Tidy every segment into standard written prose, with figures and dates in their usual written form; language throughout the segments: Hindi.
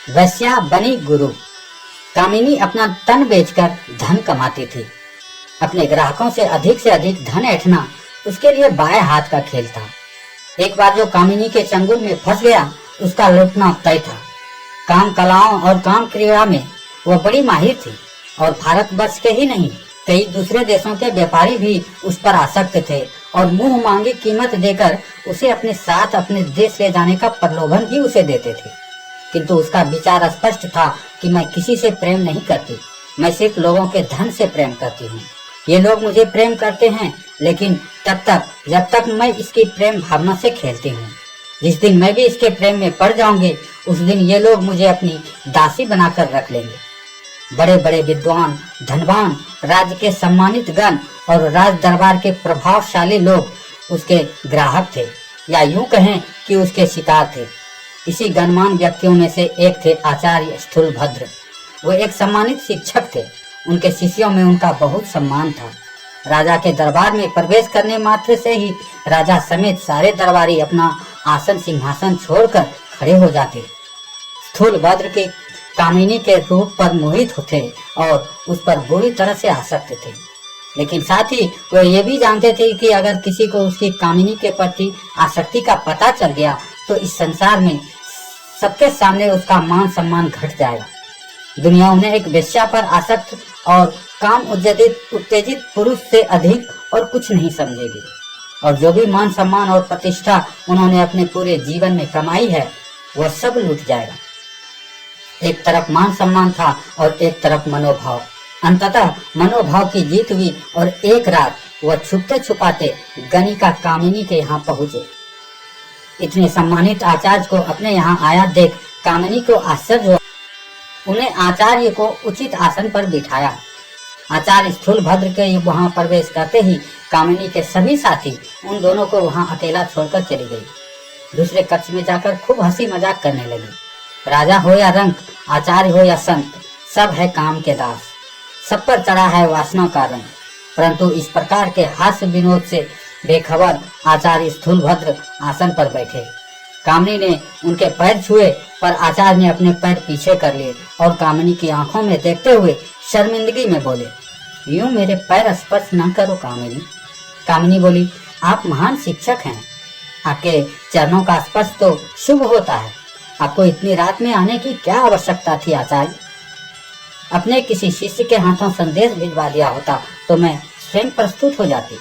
वैश्या बनी गुरु। कामिनी अपना तन बेचकर धन कमाती थी। अपने ग्राहकों से अधिक धन ऐंठना उसके लिए बाएं हाथ का खेल था। एक बार जो कामिनी के चंगुल में फंस गया, उसका लुटना तय था। काम कलाओं और काम क्रिया में वह बड़ी माहिर थी और भारतवर्ष के ही नहीं, कई दूसरे देशों के व्यापारी भी उस पर आसक्त थे और मुंह मांगी कीमत देकर उसे अपने साथ अपने देश ले जाने का प्रलोभन भी उसे देते थे। किंतु उसका विचार स्पष्ट था कि मैं किसी से प्रेम नहीं करती, मैं सिर्फ लोगों के धन से प्रेम करती हूँ। ये लोग मुझे प्रेम करते हैं, लेकिन तब तक जब तक मैं इसकी प्रेम भावना से खेलती हूँ। जिस दिन मैं भी इसके प्रेम में पड़ जाऊंगी, उस दिन ये लोग मुझे अपनी दासी बनाकर रख लेंगे। बड़े बड़े विद्वान, धनवान, राज्य के सम्मानित गण और राज दरबार के प्रभावशाली लोग उसके ग्राहक थे, या यूं कहें कि उसके शिकार थे। इसी गणमान व्यक्तियों में से एक थे आचार्य स्थूलभद्र। वो एक सम्मानित शिक्षक थे। उनके शिष्यों में उनका बहुत सम्मान था। राजा के दरबार में प्रवेश करने मात्र से ही राजा समेत सारे दरबारी अपना आसन सिंहासन छोड़कर खड़े हो जाते। स्थूलभद्र के कामिनी के रूप पर मोहित थे और उस पर बुरी तरह से आसक्त थे, लेकिन साथ ही वे ये भी जानते थे कि अगर किसी को उसकी कामिनी के प्रति आसक्ति का पता चल गया तो इस संसार में सबके सामने उसका मान सम्मान घट जाएगा। दुनिया उन्हें एक वेश्या पर आसक्त और काम उत्तेजित पुरुष से अधिक और कुछ नहीं समझेगी, और जो भी मान सम्मान और प्रतिष्ठा उन्होंने अपने पूरे जीवन में कमाई है, वह सब लूट जाएगा। एक तरफ मान सम्मान था और एक तरफ मनोभाव। अंततः मनोभाव की जीत हुई और एक रात वह छुपते छुपाते गणिका कामिनी के यहाँ पहुंचे। इतने सम्मानित आचार्य को अपने यहाँ आया देख कामिनी को आश्चर्य हुआ। उन्हें आचार्य को उचित आसन पर बिठाया। आचार्य स्थूलभद्र के वहां प्रवेश करते ही कामिनी के सभी साथी उन दोनों को वहां अकेला छोड़कर चली गई। दूसरे कक्ष में जाकर खूब हंसी मजाक करने लगी। राजा हो या रंक, आचार्य हो या संत, सब है काम के दास, सब पर चढ़ा है वासना का रंग। परंतु इस प्रकार के हास्य विनोद से बेखबर आचार्य स्थूलभद्र आसन पर बैठे। कामिनी ने उनके पैर छुए, पर आचार्य ने अपने पैर पीछे कर लिए और कामिनी की आंखों में देखते हुए शर्मिंदगी में बोले, यूं मेरे पैर स्पर्श न करो कामिनी। कामिनी बोली, आप महान शिक्षक हैं, आपके चरणों का स्पर्श तो शुभ होता है। आपको इतनी रात में आने की क्या आवश्यकता थी आचार्य? अपने किसी शिष्य के हाथों संदेश भिजवा दिया होता तो मैं स्वयं प्रस्तुत हो जाती।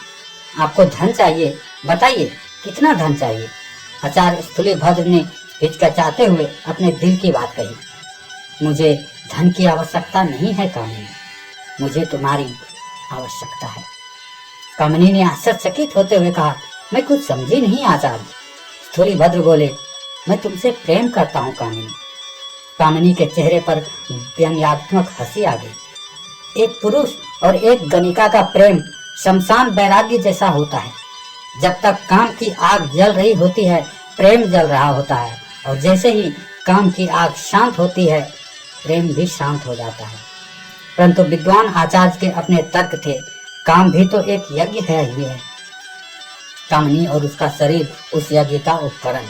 आपको धन चाहिए, बताइए कितना धन चाहिए? आचार्य स्थूलभद्र ने हिचकिचाते हुए अपने दिल की बात कही। मुझे धन की आवश्यकता नहीं है कामिनी, मुझे तुम्हारी आवश्यकता है। कामिनी ने आश्चर्यचकित होते हुए कहा, मैं कुछ समझी नहीं आचार्य। स्थूलभद्र बोले, मैं तुमसे प्रेम करता हूँ कामिनी। कामिनी के चेहरे पर व्यंग्यात्मक हंसी आ गई। एक पुरुष और एक गणिका का प्रेम शमशान वैराग्य जैसा होता है। जब तक काम की आग जल रही होती है, प्रेम जल रहा होता है, और जैसे ही काम की आग शांत होती है, प्रेम भी शांत हो जाता है। परंतु विद्वान आचार्य के अपने तर्क थे, काम भी तो एक यज्ञ है ही है। कामिनी और उसका शरीर उस यज्ञ का उपकरण।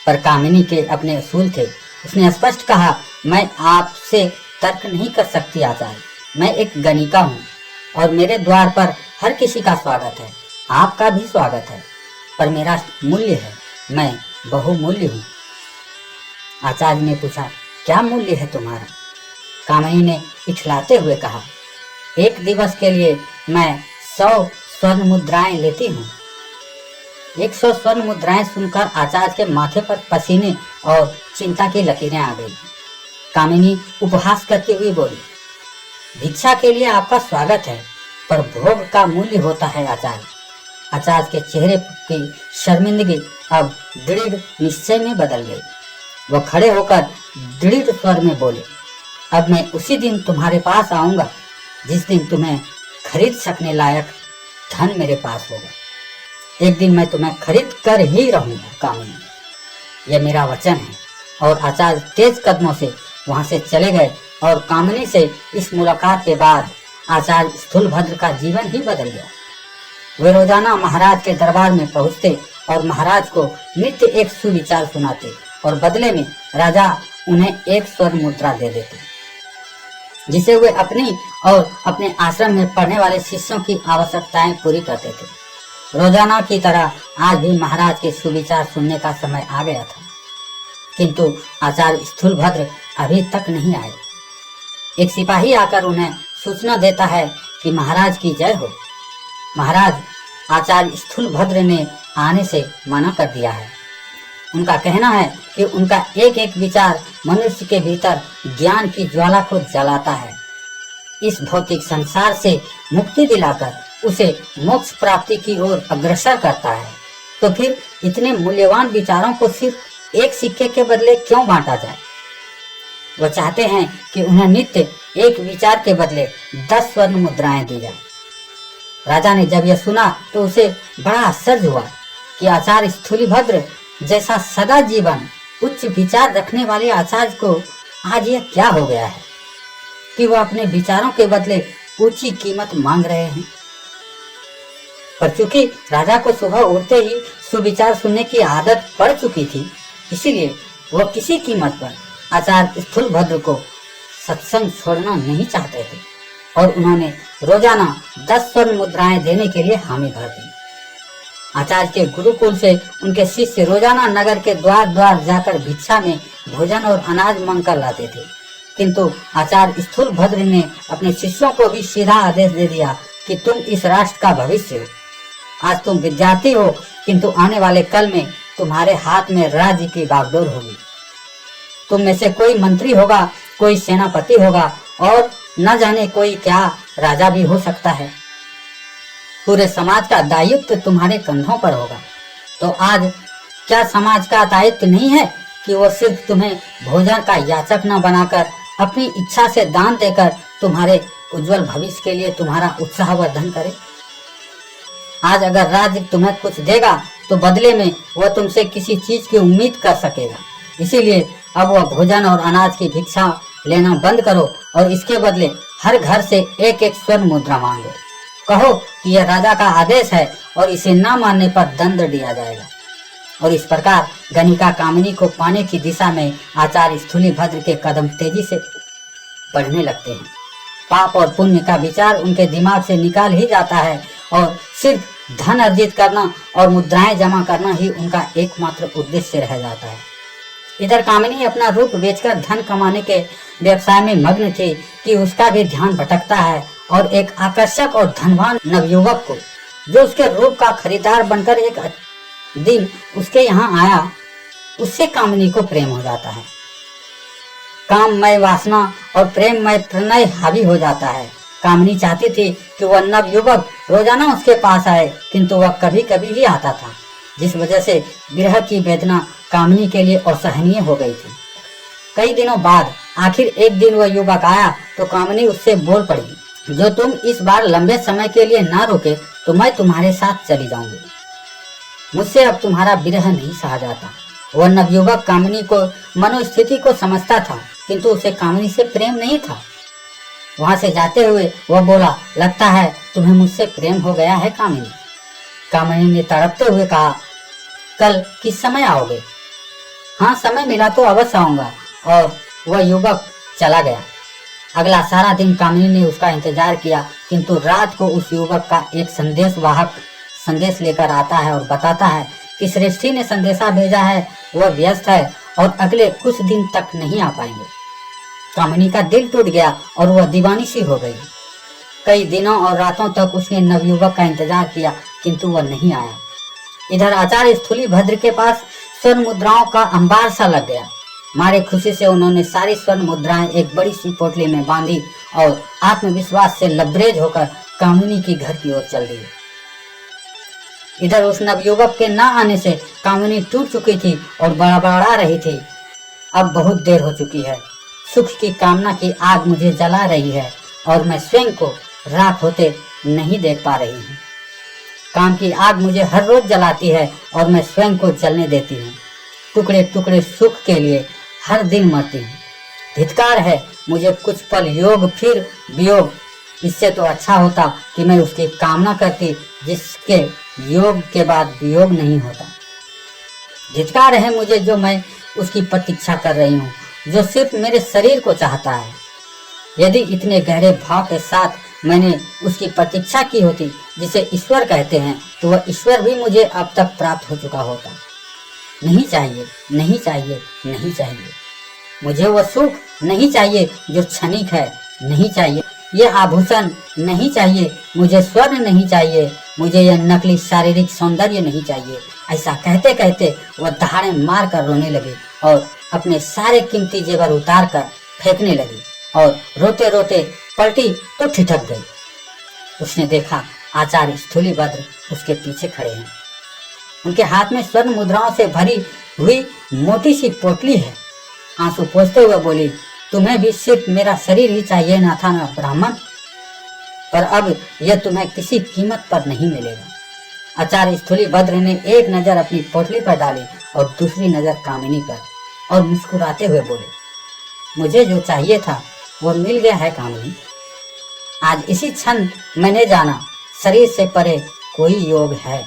पर कामिनी के अपने असूल थे। उसने स्पष्ट कहा, मैं आपसे तर्क नहीं कर सकती आचार्य, मैं एक गणिका हूँ और मेरे द्वार पर हर किसी का स्वागत है, आपका भी स्वागत है, पर मेरा मूल्य है, मैं बहुमूल्य हूँ। आचार्य ने पूछा, क्या मूल्य है तुम्हारा? कामिनी ने इठलाते हुए कहा, एक दिवस के लिए मैं 100 स्वर्ण मुद्राएं लेती हूँ। 100 स्वर्ण मुद्राएं सुनकर आचार्य के माथे पर पसीने और चिंता की लकीरें आ गई। कामिनी उपहास करती हुई बोली, भिक्षा के लिए आपका स्वागत है, पर भोग का मूल्य होता है आचार्य। आचार्य के चेहरे की शर्मिंदगी अब दृढ़ निश्चय में बदल गई। वह खड़े होकर दृढ़ स्वर में बोले, अब मैं उसी दिन तुम्हारे पास आऊंगा जिस दिन तुम्हें खरीद सकने लायक धन मेरे पास होगा। एक दिन मैं तुम्हें खरीद कर ही रहूंगा कामिनी, यह मेरा वचन है। और आचार्य तेज कदमों से वहां से चले गए और कामिनी से इस मुलाकात के बाद आचार्य स्थूलभद्र का जीवन ही बदल गया। वे रोजाना महाराज के दरबार में पहुंचते और महाराज को नित्य एक सुविचार सुनाते और बदले में राजा उन्हें एक स्वर्ण मुद्रा दे देते, जिसे वे अपनी और अपने आश्रम में पढ़ने वाले शिष्यों की आवश्यकताएं पूरी करते थे। रोजाना की तरह आज भी महाराज के सुविचार सुनने का समय आ गया था, किंतु आचार्य स्थूलभद्र अभी तक नहीं आए। एक सिपाही आकर उन्हें सूचना देता है कि महाराज की जय हो। महाराज आचार्य स्थूलभद्र ने आने से मना कर दिया है। उनका कहना है कि उनका एक एक विचार मनुष्य के भीतर ज्ञान की ज्वाला को जलाता है, इस भौतिक संसार से मुक्ति दिलाकर उसे मोक्ष प्राप्ति की ओर अग्रसर करता है। तो फिर इतने मूल्यवान विचारों को सिर्फ एक सिक्के के बदले क्यों बांटा जाए? वह चाहते हैं कि उन्हें नित्य एक विचार के बदले 10 स्वर्ण मुद्राएं दी जाए। राजा ने जब यह सुना तो उसे बड़ा आश्चर्य हुआ कि आचार्य स्थूलीभद्र जैसा सदा जीवन उच्च विचार रखने वाले आचार्य को आज यह क्या हो गया है कि वह अपने विचारों के बदले ऊंची कीमत मांग रहे हैं। पर चूंकि राजा को सुबह उठते ही सुविचार सुनने की आदत पड़ चुकी थी, इसीलिए वह किसी कीमत पर आचार्य स्थूलभद्र को सत्संग छोड़ना नहीं चाहते थे और उन्होंने रोजाना 10 स्वर्ण मुद्राएं देने के लिए हामी भर दी। आचार्य के गुरुकुल से उनके शिष्य रोजाना नगर के द्वार द्वार जाकर भिक्षा में भोजन और अनाज मांग कर लाते थे, किंतु आचार्य स्थूलभद्र ने अपने शिष्यों को भी सीधा आदेश दे दिया कि तुम इस राष्ट्र का भविष्य हो। आज तुम विद्यार्थी हो, किंतु आने वाले कल में तुम्हारे हाथ में राज्य की बागडोर होगी। तुम में से कोई मंत्री होगा, कोई सेनापति होगा और न जाने कोई क्या राजा भी हो सकता है। पूरे समाज का दायित्व तुम्हारे कंधों पर होगा। तो आज क्या समाज का दायित्व नहीं है कि वो सिर्फ तुम्हें भोजन का याचक न बनाकर अपनी इच्छा से दान देकर तुम्हारे उज्जवल भविष्य के लिए तुम्हारा उत्साहवर्धन करे? आज अगर राज्य तुम्हें कुछ देगा तो बदले में वह तुमसे किसी चीज की उम्मीद कर सकेगा। इसीलिए अब वह भोजन और अनाज की भिक्षा लेना बंद करो और इसके बदले हर घर से एक एक स्वर्ण मुद्रा मांगो। कहो कि यह राजा का आदेश है और इसे न मानने पर दंड दिया जाएगा। और इस प्रकार गणिका कामिनी को पाने की दिशा में आचार्य स्थूलीभद्र के कदम तेजी से बढ़ने लगते हैं। पाप और पुण्य का विचार उनके दिमाग से निकाल ही जाता है और सिर्फ धन अर्जित करना और मुद्राएं जमा करना ही उनका एकमात्र उद्देश्य रह जाता है। इधर कामिनी अपना रूप बेचकर धन कमाने के व्यवसाय में मग्न थी कि उसका भी ध्यान भटकता है और एक आकर्षक और धनवान नवयुवक को, जो उसके रूप का खरीदार बनकर एक दिन उसके यहाँ आया, उससे कामिनी को प्रेम हो जाता है। काममय वासना और प्रेममय प्रणय हावी हो जाता है। कामिनी चाहती थी कि वह नवयुवक रोजाना उसके पास आए, किंतु वह कभी कभी ही आता था, जिस वजह से विरह की वेदना कामिनी के लिए असहनीय हो गई थी। कई दिनों बाद आखिर एक दिन वह युवक आया तो कामिनी उससे बोल पड़ी, जो तुम इस बार लंबे समय के लिए ना रुके तो मैं तुम्हारे साथ चली जाऊंगी। मुझसे अब तुम्हारा विरह नहीं सहा जाता। वह नवयुवक कामिनी को मनोस्थिति को समझता था, किंतु उसे कामिनी से प्रेम नहीं था। वहां से जाते हुए वह बोला, लगता है तुम्हें मुझसे प्रेम हो गया है कामिनी। कामिनी ने तड़पते हुए कहा, कल किस समय आओगे? हाँ, समय मिला तो अवश्य आऊंगा। और वह युवक चला गया। अगला सारा दिन कामिनी ने उसका इंतजार किया, किंतु रात को उस युवक का एक संदेशवाहक संदेश लेकर आता है और बताता है कि श्रेष्ठी ने संदेशा भेजा है, वह व्यस्त है और अगले कुछ दिन तक नहीं आ पाएंगे। कामिनी का दिल टूट गया और वह दीवानी सी हो गई। कई दिनों और रातों तक उसने नवयुवक का इंतजार किया, किंतु वह नहीं आया। इधर आचार्य स्थूलीभद्र के पास स्वर्ण मुद्राओं का अंबार सा लग गया। मारे खुशी से उन्होंने सारी स्वर्ण मुद्राएं एक बड़ी सी पोटली में बांधी और आत्मविश्वास से लबरेज होकर कामिनी की घर की ओर चल दिए। इधर उस नवयुवक के न आने से कामिनी टूट चुकी थी और बड़बड़ा रही थी। अब बहुत देर हो चुकी है। सुख की कामना की आग मुझे जला रही है और मैं स्वयं को राख होते नहीं देख पा रही हूँ। काम की आग मुझे हर रोज जलाती है और मैं स्वयं को जलने देती हूँ। टुकड़े टुकड़े सुख के लिए हर दिन मरती हूँ। धिक्कार है मुझे कुछ पल योग फिर वियोग। इससे तो अच्छा होता कि मैं उसकी कामना करती जिसके योग के बाद वियोग नहीं होता। धिक्कार है मुझे जो मैं उसकी प्रतीक्षा कर रही हूँ, जो सिर्फ मेरे शरीर को चाहता है। यदि इतने गहरे भाव के साथ मैंने उसकी प्रतीक्षा की होती जिसे ईश्वर कहते हैं, तो वह ईश्वर भी मुझे अब तक प्राप्त हो चुका होता। नहीं चाहिए, नहीं चाहिए, नहीं चाहिए। मुझे वह सुख नहीं चाहिए जो क्षणिक है, नहीं चाहिए ये आभूषण, नहीं चाहिए मुझे स्वर्ण, नहीं चाहिए मुझे यह नकली शारीरिक सौंदर्य, नहीं चाहिए। ऐसा कहते कहते वह दहाड़े मार कर रोने लगी और अपने सारे कीमती जेवर उतार कर फेंकने लगी और रोते रोते पलटी तो ठिठक गई। उसने देखा आचार्य स्थूलीभद्र उसके पीछे खड़े हैं। उनके हाथ में स्वर्ण मुद्राओं से भरी हुई मोटी सी पोटली है। आंसू पोंछते हुए बोली, तुम्हें भी सिर्फ मेरा शरीर ही चाहिए ना था ना ब्राह्मण, पर अब यह तुम्हें किसी कीमत पर नहीं मिलेगा। आचार्य स्थूलीभद्र ने एक नजर अपनी पोटली पर डाली और दूसरी नजर कामिनी पर, और मुस्कुराते हुए बोले, मुझे जो चाहिए था वो मिल गया है कामिनी। आज इसी क्षण मैंने जाना, शरीर से परे कोई योग है,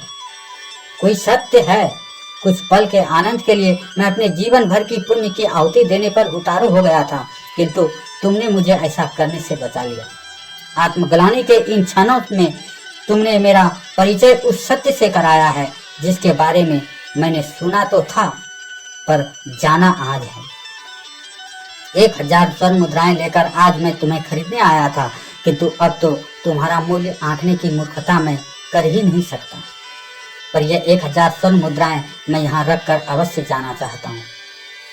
कोई सत्य है। कुछ पल के आनंद के लिए मैं अपने जीवन भर की पुण्य की आहुति देने पर उतारू हो गया था, किंतु तुमने मुझे ऐसा करने से बचा लिया। आत्मग्लानि के इन क्षणों में तुमने मेरा परिचय उस सत्य से कराया है जिसके बारे में मैंने सुना तो था, पर जाना आज है। 1000 स्वर्ण मुद्राएं लेकर आज मैं तुम्हें खरीदने आया था, किंतु अब तो तुम्हारा मूल्य आंकने की मूर्खता मैं कर ही नहीं सकता। पर यह 1000 स्वर्ण मुद्राएं मैं यहाँ रख कर अवश्य जाना चाहता हूँ।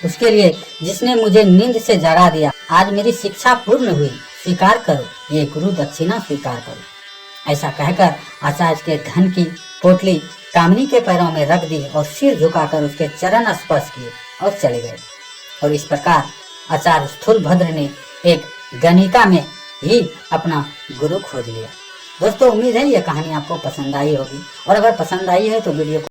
उसके लिए जिसने मुझे नींद से जगा दिया, आज मेरी शिक्षा पूर्ण हुई, स्वीकार करो, ये गुरु दक्षिणा स्वीकार करो। ऐसा कहकर आचार्य के धन की पोटली कामिनी के पैरों में रख दी और सिर झुकाकर उसके चरण स्पर्श किए और चले गए। और इस प्रकार आचार्य स्थूलभद्र ने एक गणिका में ही अपना गुरु खोज लिया। दोस्तों, उम्मीद है यह कहानी आपको पसंद आई होगी, और अगर पसंद आई है तो वीडियो को